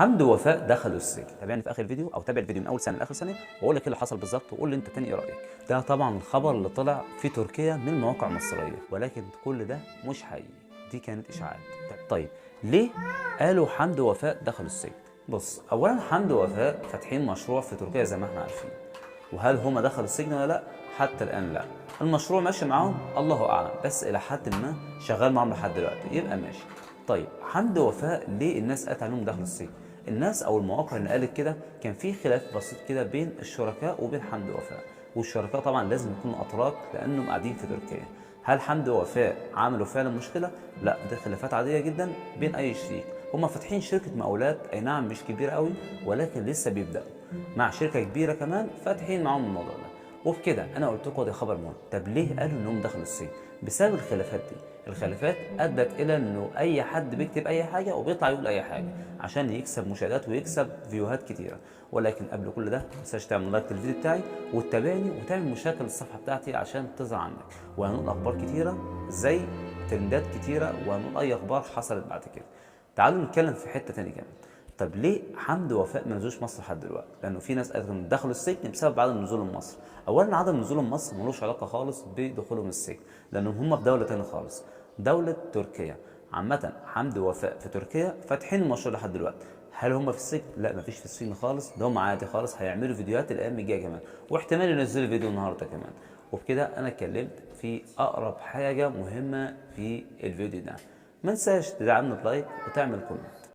حمد ووفاء دخلوا السجن. تابعني في اخر الفيديو او تابع الفيديو من اول ثانيه لاخر ثانيه واقول لك ايه اللي حصل بالظبط، وقول لي انت تاني ايه رايك. ده طبعا الخبر اللي طلع في تركيا من مواقع مصريه، ولكن كل ده مش حقيقي، دي كانت اشاعات. طيب ليه قالوا حمد ووفاء دخلوا السجن؟ بص، اولا حمد ووفاء فاتحين مشروع في تركيا زي ما احنا عارفين، وهل هما دخلوا السجن ولا لا؟ حتى الان لا. المشروع ماشي معاهم الله اعلم، بس الى حد ما شغال معاهم لحد دلوقتي، يبقى ماشي. طيب حمد ووفاء ليه الناس قالت عليهم دخلوا السجن؟ الناس او المواقع اللي قالت كده كان في خلاف بسيط كده بين الشركاء وبين حمد ووفاء، والشركاء طبعا لازم يكونوا اتراك لانهم قاعدين في تركيا. هل حمد ووفاء عملوا فعلا مشكله؟ لا، دي خلافات عاديه جدا بين اي شريك. هما فاتحين شركه مقاولات، اي نعم مش كبيره قوي، ولكن لسه بيبداوا مع شركه كبيره كمان فاتحين معاهم الموضوع ده. وبكده انا قلت لكم ده خبر مهم. طب ليه قالوا انهم دخلوا السجن؟ بسبب الخلافات دي. الخلافات ادت الى انه اي حد بيكتب اي حاجه وبيطلع يقول اي حاجه عشان يكسب مشاهدات ويكسب فيوهات كتيره. ولكن قبل كل ده ما تنساش تعمل لايك للفيديو بتاعي وتتابعني وتعمل مشاركه للصفحه بتاعتي عشان تظهر عندك، وهنقول اخبار كتيره زي ترندات كتيره، وهنقول اي اخبار حصلت بعد كده. تعالوا نتكلم في حته تانية كمان. طب ليه حمد ووفاء ما نزلوش مصر لحد دلوقتي؟ لانه في ناس قالت انهم دخلوا السجن بسبب عدم نزولهم مصر. اولا عدم نزولهم مصر ملوش علاقه خالص بدخولهم السجن، لانهم هم في دوله ثانيه خالص، دوله تركيا. عامه حمد ووفاء في تركيا فاتحين المشروع لحد دلوقتي. هل هم في السجن؟ لا، مفيش في السجن خالص، ده هم عادي خالص، هيعملوا فيديوهات الايام الجايه كمان، واحتمال ينزلوا فيديو النهارده كمان. وبكده انا اتكلمت في اقرب حاجه مهمه في الفيديو ده. ما تنساش تدعمنا بلايك وتعمل كومنت.